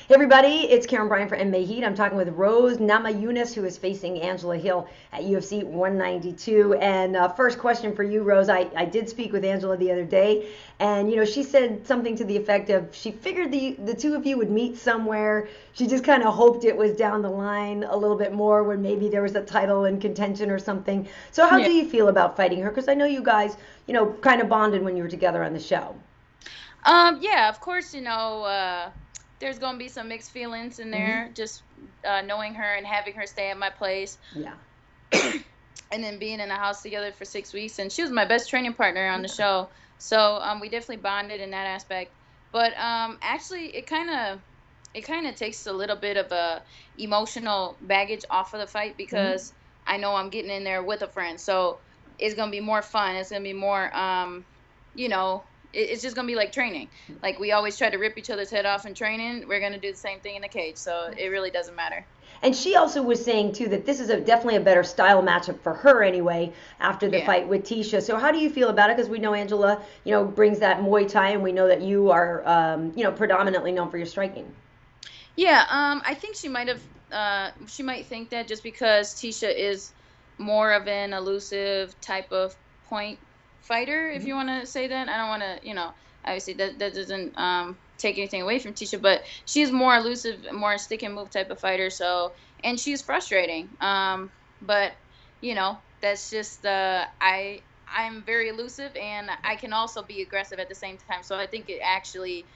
Hey everybody, it's Karyn Bryant for MMA H.E.A.T. I'm talking with Rose Namajunas, who is facing Angela Hill at UFC 192. And first question for you, Rose. I did speak with Angela the other day, and she said something to the effect of she figured the two of you would meet somewhere. She just kind of hoped it was down the line a little bit more when maybe there was a title in contention or something. So how Yeah. do you feel about fighting her? Because I know you guys, kind of bonded when you were together on the show. Yeah, of course, there's gonna be some mixed feelings in Hmm. there, just knowing her and having her stay at my place, Yeah. and then being in the house together for 6 weeks. And she was my best training partner on the show, so we definitely bonded in that aspect. But actually, it kind of takes a little bit of a emotional baggage off of the fight Hmm. because I know I'm getting in there with a friend, so it's gonna be more fun. It's gonna be more, you know, it's just gonna be like training. Like we always try to rip each other's head off in training. We're gonna do the same thing in the cage, so it really doesn't matter. And she also was saying too that this is definitely a better style matchup for her anyway after the Yeah. fight with Tisha. So how do you feel about it? Because we know Angela, brings that Muay Thai, and we know that you are, predominantly known for your striking. Yeah, I think she might think that just because Tisha is more of an elusive type of point fighter, if you Hmm. want to say that. I don't want to, obviously that doesn't take anything away from Tisha, but she's more elusive, more stick and move type of fighter. So, and she's frustrating. But that's just I'm very elusive and I can also be aggressive at the same time. So I think it actually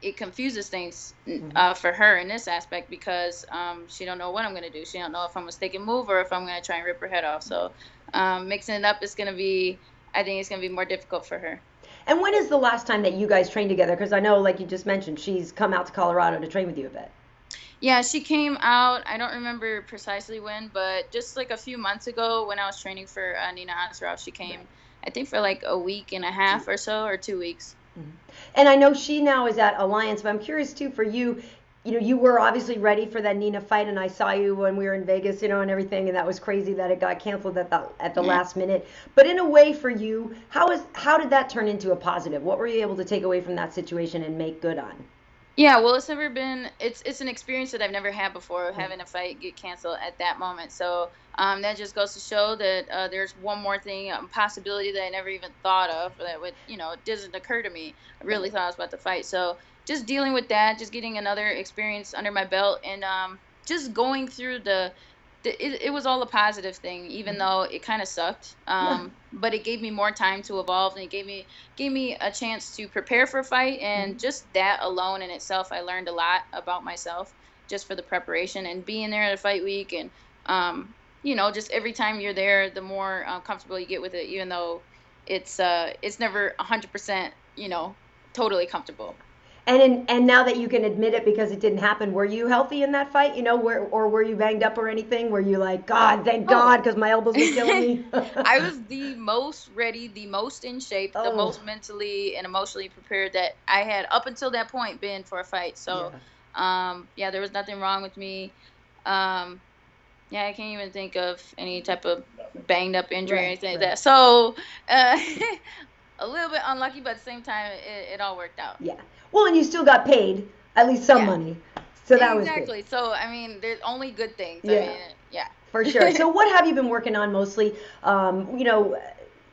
it confuses things Hmm. for her in this aspect because she don't know what I'm gonna do. She don't know if I'm gonna stick and move or if I'm gonna try and rip her head off. So mixing it up is gonna be, I think it's gonna be more difficult for her. And when is the last time that you guys trained together? Because I know, like you just mentioned, she's come out to Colorado to train with you a bit. Yeah, she came out. I don't remember precisely when, but just like a few months ago when I was training for Nina Ansaroff, she Right. came. I think for like a week and a half or so, or 2 weeks. Mhm. And I know she now is at Alliance, but I'm curious too for you. You were obviously ready for that Nina fight, and I saw you when we were in Vegas, and everything, and that was crazy that it got canceled at the Yeah. last minute. But in a way, for you, how did that turn into a positive? What were you able to take away from that situation and make good on? Yeah, well, it's an experience that I've never had before, Mm. having a fight get canceled at that moment. So that just goes to show that there's one more thing, possibility that I never even thought of that would, it doesn't occur to me. I really Right. thought I was about to fight. So just dealing with that, just getting another experience under my belt, and just going through it was all a positive thing, even Mhm. though it kind of sucked. Yeah. But it gave me more time to evolve, and it gave me a chance to prepare for a fight. And Mhm. just that alone in itself, I learned a lot about myself just for the preparation and being there at a fight week. And just every time you're there, the more comfortable you get with it, even though it's never 100%, totally comfortable. And now that you can admit it because it didn't happen, were you healthy in that fight? Or were you banged up or anything? Were you like, God, thank God, Oh, because my elbow's been killing me? I was the most ready, the most in shape, the Oh, most mentally and emotionally prepared that I had up until that point been for a fight. So, yeah. yeah, there was nothing wrong with me. Um, yeah, I can't even think of any type of banged up injury or Right, anything like right. that. So, uh, a little bit unlucky, but at the same time, it all worked out. Yeah. Well, and you still got paid, at least some Yeah, money. So that was good. exactly. So, I mean, there's only good things. I Yeah. mean, yeah. For sure. So what have you been working on mostly?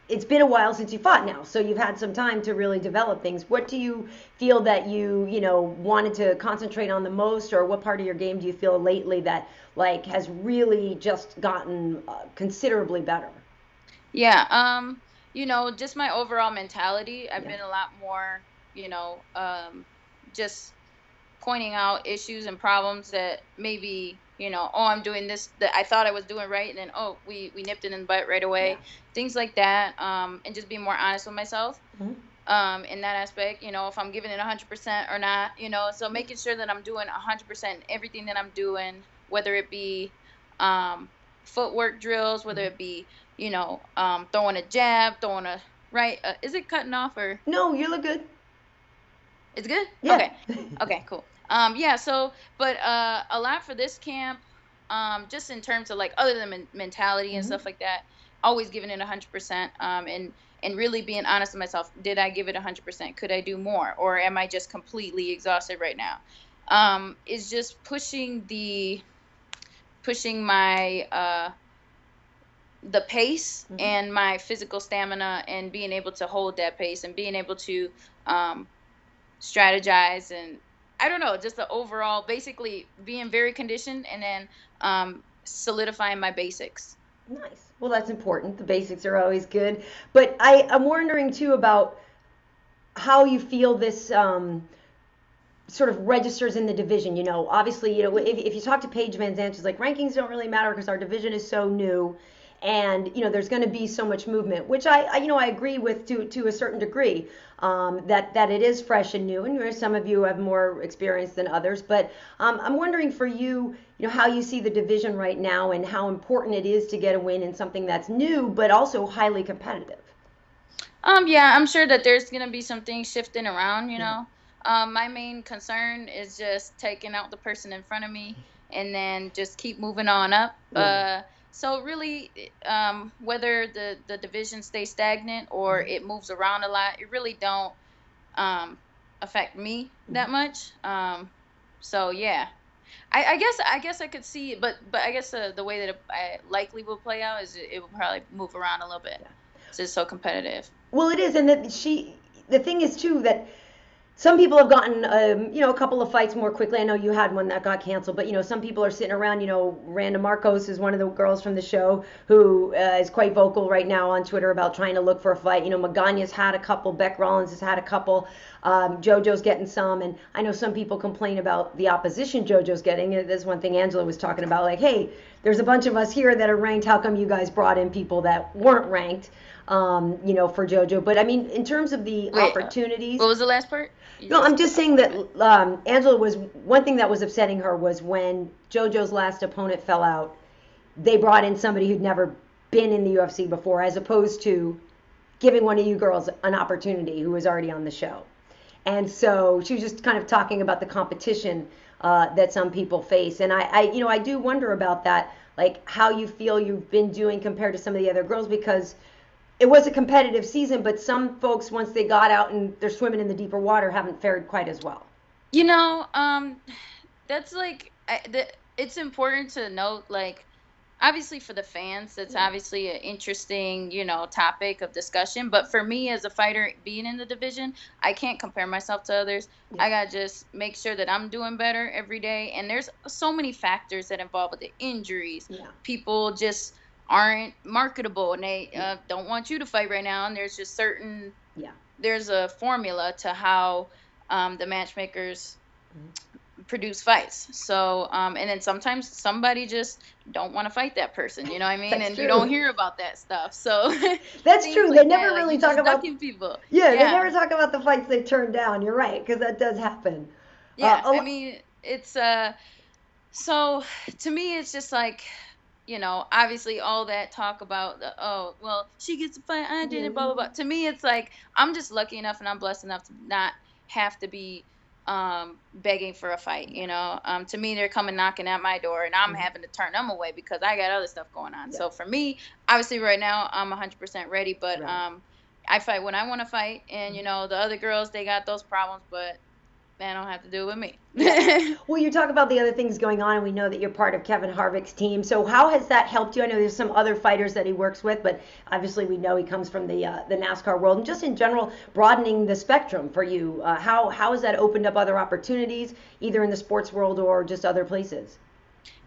It's been a while since you fought now, so you've had some time to really develop things. What do you feel that wanted to concentrate on the most, or what part of your game do you feel lately that like has really just gotten considerably better? Yeah, just my overall mentality. I've Yeah. been a lot more, just pointing out issues and problems that maybe, oh, I'm doing this that I thought I was doing right, and then oh, we nipped it in the butt right Yeah. away. Things like that, and just being more honest with myself. Mhm. In that aspect, if I'm giving it 100% or not, so Yeah. making sure that I'm doing 100% everything that I'm doing, whether it be um, footwork drills, whether Mhm. it be, throwing a jab, throwing a right. Is it cutting off or No, you look good. it's good? Yeah. Okay. Okay, cool. Yeah, so but a lot for this camp, just in terms of like other than mentality and Mhm. stuff like that, always giving it 100%, and really being honest with myself. Did I give it 100%? Could I do more, or am I just completely exhausted right now? is just pushing my the pace and my physical stamina, and being able to hold that pace and being able to strategize, and I don't know, just the overall, basically being very conditioned, and then solidifying my basics. Nice. Well, that's important. The basics are always good. But I'm wondering too about how you feel this sort of registers in the division. Obviously, if you talk to Paige Van Zandt, she's like, rankings don't really matter because our division is so new, and there's going to be so much movement, which I agree with to a certain degree, that it is fresh and new, and there's some of you have more experience than others. But I'm wondering for you, how you see the division right now and how important it is to get a win in something that's new but also highly competitive. Yeah, I'm sure that there's gonna be some things shifting around. My main concern is just taking out the person in front of me, and then just keep moving on up. So really, whether the division stays stagnant or it moves around a lot, it really don't affect me that much. So yeah, I guess I could see it, but I guess the way that I likely will play out is it will probably move around a little bit. It's just so competitive. Well, it is, and the thing is too that some people have gotten, a couple of fights more quickly. I know you had one that got canceled, but some people are sitting around. Randa Marcos is one of the girls from the show who is quite vocal right now on Twitter about trying to look for a fight. Magana's had a couple, Beck Rollins has had a couple, JoJo's getting some, and I know some people complain about the opposition JoJo's getting. There's one thing Angela was talking about, like, hey, there's a bunch of us here that are ranked. How come you guys brought in people that weren't ranked? For JoJo. But I mean, in terms of the opportunities. What was the last part? No, I'm just saying that Angela was, one thing that was upsetting her was when JoJo's last opponent fell out, they brought in somebody who'd never been in the UFC before, as opposed to giving one of you girls an opportunity who was already on the show. And so she was just kind of talking about the competition that some people face. And I do wonder about that, like how you feel you've been doing compared to some of the other girls, because it was a competitive season, but some folks, once they got out and they're swimming in the deeper water, haven't fared quite as well. That's like, it's important to note, like, obviously for the fans, that's obviously an interesting, topic of discussion. But for me as a fighter being in the division, I can't compare myself to others. I got to just make sure that I'm doing better every day. And there's so many factors that involve with the injuries. People just aren't marketable, and they don't want you to fight right now, and there's just certain there's a formula to how the matchmakers produce fights. So and then sometimes somebody just don't want to fight that person, you know what I mean? That's and true. You don't hear about that stuff. So that's true. Like they never really talk about people. They never talk about the fights they turned down. You're right, because that does happen. I mean, it's so to me it's just like, obviously all that talk about, oh, well, she gets a fight, I didn't, blah, blah, blah. To me, it's like, I'm just lucky enough and I'm blessed enough to not have to be begging for a fight, To me, they're coming knocking at my door, and I'm having to turn them away because I got other stuff going on. So for me, obviously right now, I'm 100% ready, but I fight when I want to fight, and, the other girls, they got those problems, but they don't have to do it with me. Well, you talk about the other things going on, and we know that you're part of Kevin Harvick's team. So how has that helped you? I know there's some other fighters that he works with, but obviously we know he comes from the NASCAR world, and just in general, broadening the spectrum for you. How has that opened up other opportunities, either in the sports world or just other places?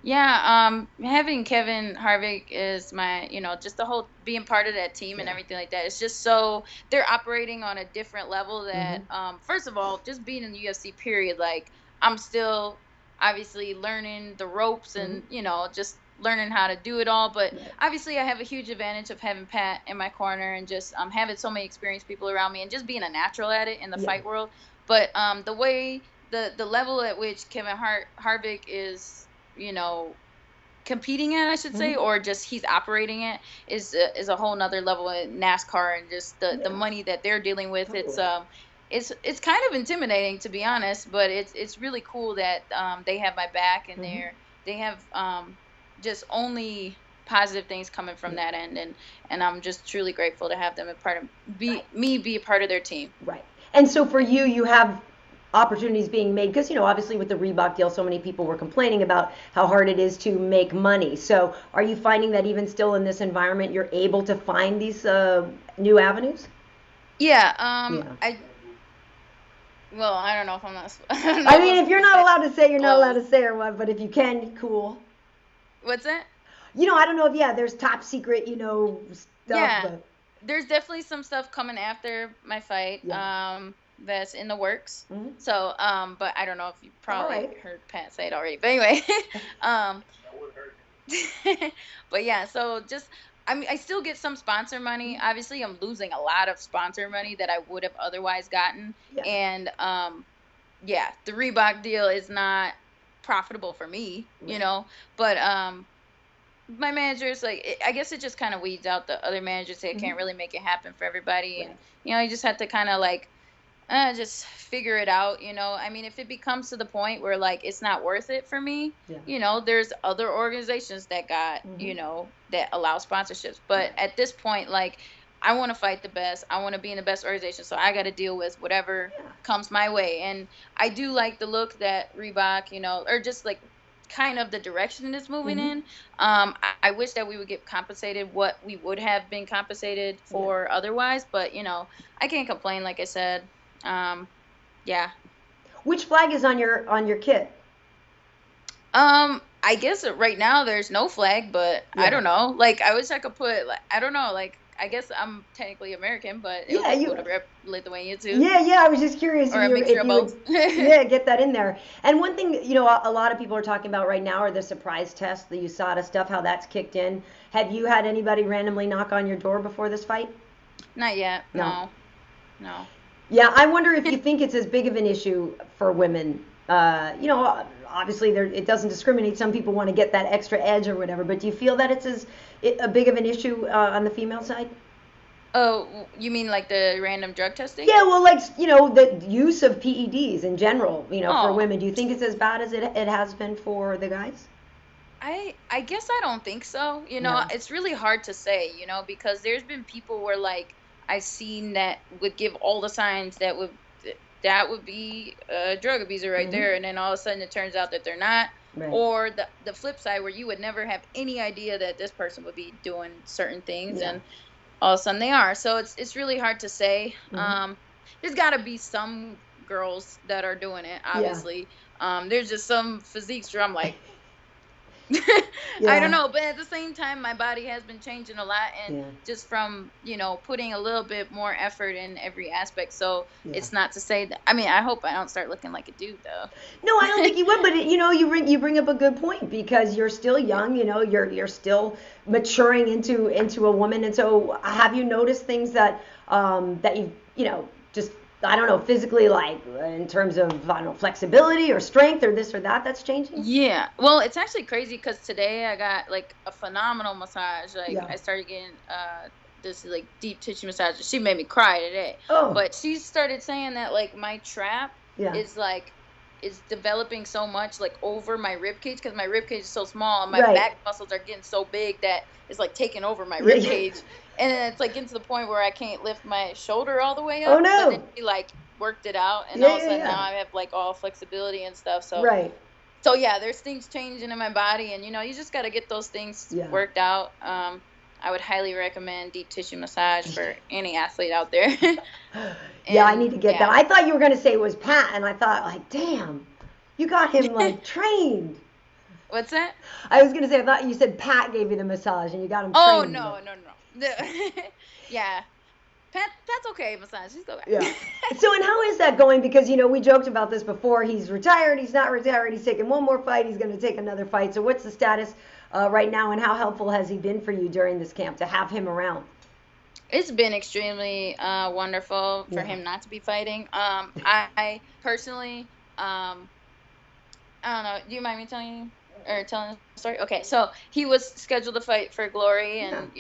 Yeah, having Kevin Harvick is my, just the whole being part of that team and everything like that. It's just so they're operating on a different level that, first of all, just being in the UFC period, like I'm still obviously learning the ropes and, just learning how to do it all. But obviously I have a huge advantage of having Pat in my corner and just having so many experienced people around me and just being a natural at it in the fight world. But the way, the level at which Kevin Harvick is, competing at, I should say, or just he's operating at is a whole nother level in NASCAR, and just the money that they're dealing with. It's kind of intimidating, to be honest, but it's really cool that they have my back, and they have just only positive things coming from that end, and I'm just truly grateful to have them be a part of their team. Right. And so for you have opportunities being made? Because, obviously with the Reebok deal, so many people were complaining about how hard it is to make money. So are you finding that even still in this environment, you're able to find these new avenues? Yeah. Yeah. Well, I don't know if I'm not. I mean, if you're not allowed to say, you're not allowed to say or what, but if you can, cool. What's that? I don't know if, there's top secret, stuff. Yeah. But There's definitely some stuff coming after my fight. Yeah. That's in the works. Mhm. So, but I don't know if you probably Alright. heard Pat say it already. But anyway, but yeah, so just, I mean, I still get some sponsor money. Obviously, I'm losing a lot of sponsor money that I would have otherwise gotten. Yeah. And yeah, the Reebok deal is not profitable for me, Right. but my manager's like, I guess it just kind of weeds out the other managers that can't really make it happen for everybody. Right. And, you just have to kind of like, just figure it out. I mean, if it becomes to the point where like it's not worth it for me, Yeah. there's other organizations that got, that allow sponsorships. But at this point, like, I want to fight the best. I want to be in the best organization. So I got to deal with whatever comes my way. And I do like the look that Reebok, or just like kind of the direction it's moving in. I wish that we would get compensated what we would have been compensated for otherwise. But, I can't complain, like I said. Yeah. Which flag is on your kit? I guess right now there's no flag, but I don't know. Like, I wish I could put, like, I don't know. Like, I guess I'm technically American, but it would be cool to rep Lithuania too. Yeah. I was just curious Or a mixture of both. Get that in there. And one thing, a lot of people are talking about right now are the surprise test, the USADA stuff, how that's kicked in. Have you had anybody randomly knock on your door before this fight? Not yet. No. Yeah, I wonder if you think it's as big of an issue for women. Obviously it doesn't discriminate. Some people want to get that extra edge or whatever, but do you feel that it's a big of an issue on the female side? Oh, you mean like the random drug testing? Yeah, well, like, the use of PEDs in general, for women. Do you think it's as bad as it has been for the guys? I guess I don't think so. It's really hard to say, because there's been people where like I've seen that would give all the signs that would be a drug abuser right there, and then all of a sudden it turns out that they're not. Right. Or the flip side where you would never have any idea that this person would be doing certain things, and all of a sudden they are. So it's really hard to say. There's got to be some girls that are doing it, obviously. There's just some physiques where I'm like, I don't know, but at the same time, my body has been changing a lot, and just from putting a little bit more effort in every aspect. So it's not to say that. I mean, I hope I don't start looking like a dude, though. No, I don't think you would. But you bring up a good point, because you're still young. You're still maturing into a woman. And so, have you noticed things that you just, I don't know, physically, like in terms of, I don't know, flexibility or strength or this or that's changing? Yeah. Well, it's actually crazy because today I got like a phenomenal massage. Like I started getting this like deep tissue massage. She made me cry today. Oh. But she started saying that like my trap is developing so much like over my rib cage, because my rib cage is so small and my back muscles are getting so big that it's like taking over my rib cage. And then it's like getting to the point where I can't lift my shoulder all the way up. Oh, no. But then she like worked it out, and all of a sudden now I have like all flexibility and stuff. So So yeah, there's things changing in my body, and you just got to get those things worked out. I would highly recommend deep tissue massage for any athlete out there. I need to get that. I thought you were going to say it was Pat, and I thought, like, damn, you got him like trained. What's that? I was going to say, I thought you said Pat gave you the massage and you got him trained. Oh, no. Yeah. Pat's okay, massage. Just go back. Yeah. So, and how is that going? Because, we joked about this before. He's retired. He's not retired. He's taking one more fight. He's going to take another fight. So what's the status right now, and how helpful has he been for you during this camp to have him around? It's been extremely wonderful for him not to be fighting. I personally, I don't know. Do you mind me telling you? Or telling the story? Okay, so he was scheduled to fight for Glory, and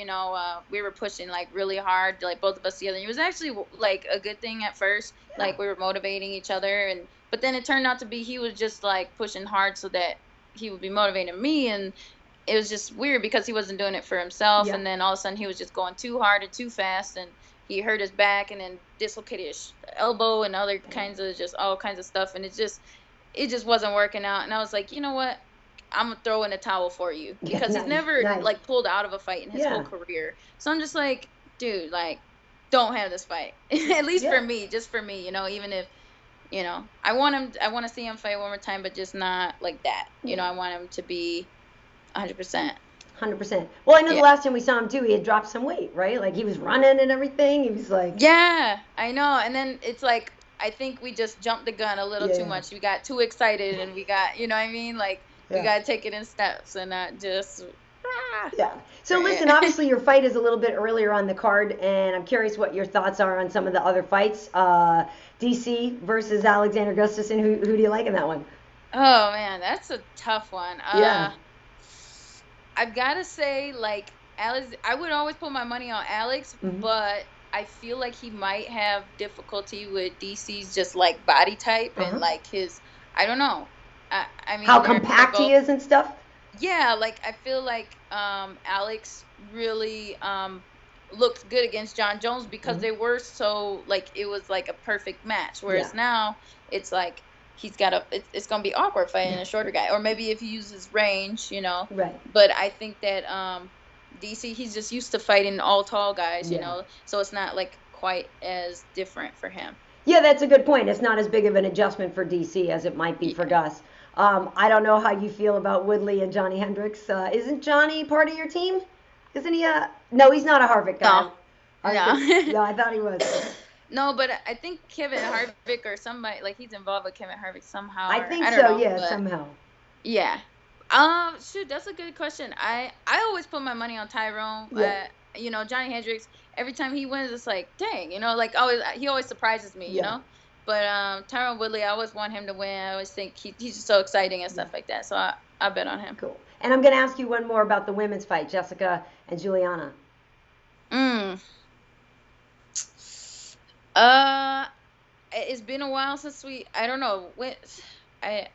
we were pushing like really hard, like both of us together. It was actually like a good thing at first, like we were motivating each other, but then it turned out to be he was just like pushing hard so that he would be motivating me, and it was just weird because he wasn't doing it for himself, Yeah. and then all of a sudden he was just going too hard and too fast, and he hurt his back and then dislocated his elbow and other kinds of just all kinds of stuff, and it just wasn't working out. And I was like, you know what? I'm gonna throw in a towel for you because he's never like pulled out of a fight in his whole career. So I'm just like, dude, like, don't have this fight. At least for me, just for me, you know, even if, you know, I want to see him fight one more time, but just not like that. You know, I want him to be 100%. 100%. Well, I know the last time we saw him too, he had dropped some weight, right? Like he was running and everything. He was like, yeah, I know. And then it's like, I think we just jumped the gun a little too much. We got too excited, and we got, you know what I mean? Like, we got to take it in steps and not just. Yeah. So listen, obviously your fight is a little bit earlier on the card, and I'm curious what your thoughts are on some of the other fights. DC versus Alexander Gustafsson. Who do you like in that one? Oh, man, that's a tough one. I've got to say, like, Alex, I would always put my money on Alex, but I feel like he might have difficulty with DC's just, like, body type and, like, his, I don't know. I mean, how compact he is and stuff? Yeah, like, I feel like Alex really looked good against John Jones because they were so, like, it was, like, a perfect match. Whereas now, it's like, he's got it's going to be awkward fighting a shorter guy. Or maybe if he uses range, you know. Right. But I think that DC, he's just used to fighting all tall guys, you know. So it's not, like, quite as different for him. Yeah, that's a good point. It's not as big of an adjustment for DC as it might be for Gus. I don't know how you feel about Woodley and Johnny Hendricks. Isn't Johnny part of your team? Isn't he No, he's not a Harvick guy. No. No, I thought he was. No, but I think Kevin Harvick or somebody, like, he's involved with Kevin Harvick somehow. I think so, know, yeah, somehow. Yeah. Shoot, that's a good question. I always put my money on Tyrone. Yeah. You know, Johnny Hendricks, every time he wins, it's like, dang, you know, like, he always surprises me, you know? But Tyrone Woodley, I always want him to win. I always think he's just so exciting and stuff like that. So I bet on him. Cool. And I'm going to ask you one more about the women's fight, Jessica and Juliana. It's been a while since I don't know. I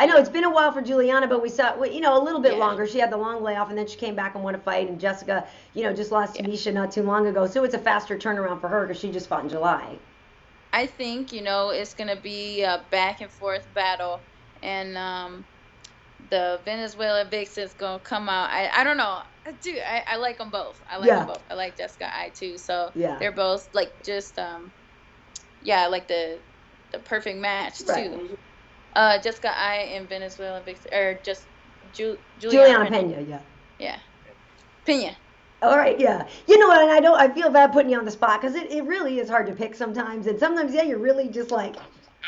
know it's been a while for Juliana, but we saw, you know, a little bit longer. She had the long layoff, and then she came back and won a fight. And Jessica, you know, just lost to Misha not too long ago. So it's a faster turnaround for her because she just fought in July. I think, you know, it's going to be a back and forth battle. And the Venezuela Vixen's going to come out. I don't know. Dude, I like them both. I like them both. I like Jessica Eye, too. So they're both, like, just, like the perfect match, too. Jessica Eye and Venezuela Vixen, or just Juliana Pena. Yeah. Pena. All right, yeah. You know what, and I feel bad putting you on the spot because it really is hard to pick sometimes. And sometimes, you're really just like,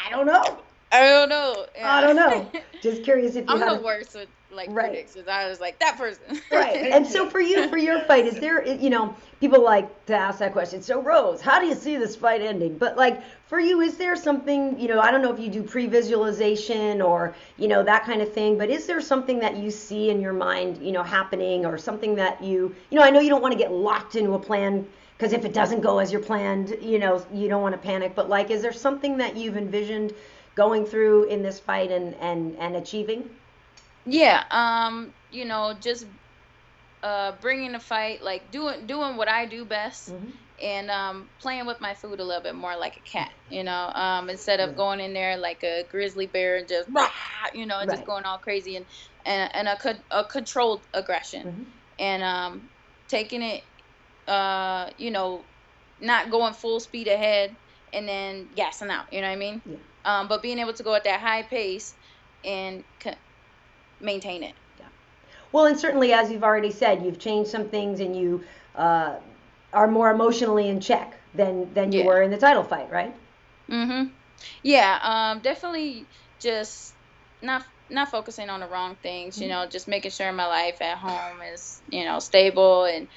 I don't know. Yeah. I don't know. Just curious if you I'm the worst with, like, predictions. I was like, that person. Right. And so for your fight, is there, you know, people like to ask that question. So, Rose, how do you see this fight ending? But, like, for you, is there something, you know, I don't know if you do pre-visualization or, you know, that kind of thing, but is there something that you see in your mind, you know, happening, or something that you know, I know you don't want to get locked into a plan because if it doesn't go as you're planned, you know, you don't want to panic. But, like, is there something that you've envisioned going through in this fight and achieving? Yeah, you know, just bringing the fight, like doing what I do best, and playing with my food a little bit more like a cat, you know, instead of going in there like a grizzly bear and just, you know, just going all crazy, and a controlled aggression, and taking it, you know, not going full speed ahead and then gassing out, you know what I mean? Yeah. But being able to go at that high pace and maintain it. Yeah. Well, and certainly, as you've already said, you've changed some things, and you are more emotionally in check than you were in the title fight, right? Yeah. Definitely just not focusing on the wrong things. You know, just making sure my life at home is, you know, stable, and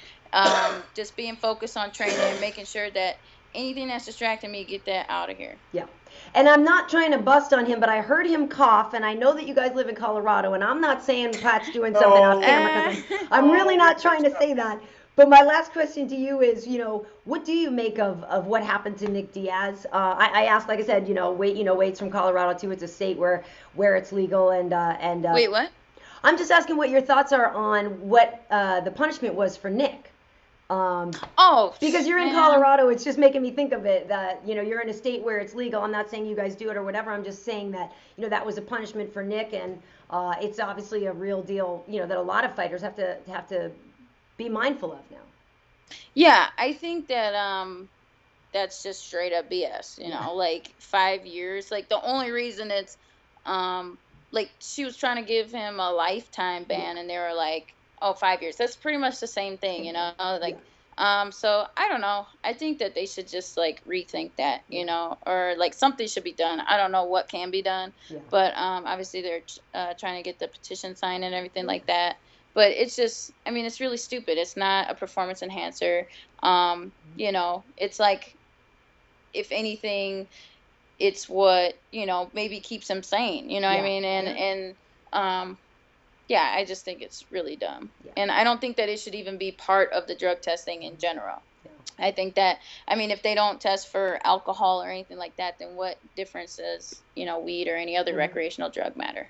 just being focused on training and making sure that anything that's distracting me, get that out of here. Yeah. And I'm not trying to bust on him, but I heard him cough, and I know that you guys live in Colorado, and I'm not saying Pat's doing something off camera, because I'm really not trying to say that. But my last question to you is, you know, what do you make of what happened to Nick Diaz? I asked, like I said, Wade's from Colorado too. It's a state where it's legal, and Wait, what? I'm just asking what your thoughts are on what the punishment was for Nick. Because you're in Colorado, it's just making me think of it that, you're in a state where it's legal. I'm not saying you guys do it or whatever. I'm just saying that, that was a punishment for Nick, and it's obviously a real deal, that a lot of fighters have to be mindful of now. Yeah, I think that that's just straight up BS, like 5 years. Like the only reason it's like she was trying to give him a lifetime ban, and they were like, oh, 5 years. That's pretty much the same thing, like so I don't know. I think that they should just like rethink that, or like something should be done. I don't know what can be done, but obviously they're trying to get the petition signed and everything like that. But it's just, I mean, it's really stupid. It's not a performance enhancer. It's like, if anything, it's what, maybe keeps him sane, what I mean? And I just think it's really dumb. Yeah. And I don't think that it should even be part of the drug testing in general. Yeah. I think that, I mean, if they don't test for alcohol or anything like that, then what difference does, weed or any other recreational drug matter?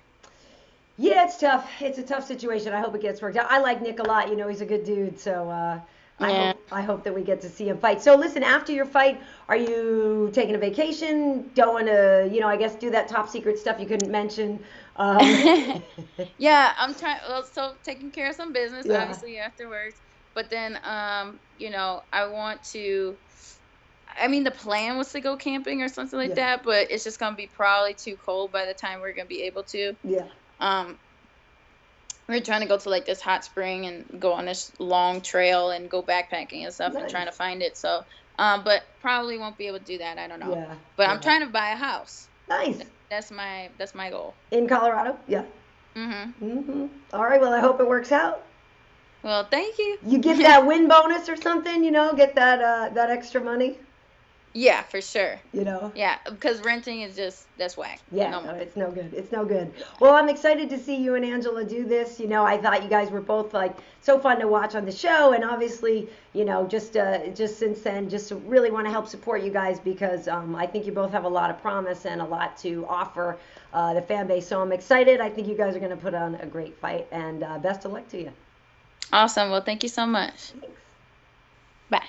Yeah, it's tough. It's a tough situation. I hope it gets worked out. I like Nick a lot. He's a good dude. So I hope that we get to see him fight. So listen, after your fight, are you taking a vacation? Going to, I guess do that top secret stuff you couldn't mention? Yeah, I'm trying. Well, so taking care of some business, obviously afterwards. But then, I want to. I mean, the plan was to go camping or something like that, but it's just gonna be probably too cold by the time we're gonna be able to. Yeah. We're trying to go to like this hot spring and go on this long trail and go backpacking and stuff and trying to find it. So, but probably won't be able to do that. I don't know. Yeah. But I'm trying to buy a house. Nice. That's my goal. In Colorado? Yeah. All right. Well, I hope it works out. Well, thank you. You get that win bonus or something, get that extra money. Yeah, for sure. Yeah, because renting is that's whack. Yeah, no, it's no good. It's no good. Well, I'm excited to see you and Angela do this. I thought you guys were both like so fun to watch on the show, and obviously, just since then, just really want to help support you guys because I think you both have a lot of promise and a lot to offer the fan base. So I'm excited. I think you guys are going to put on a great fight, and best of luck to you. Awesome. Well, thank you so much. Thanks. Bye.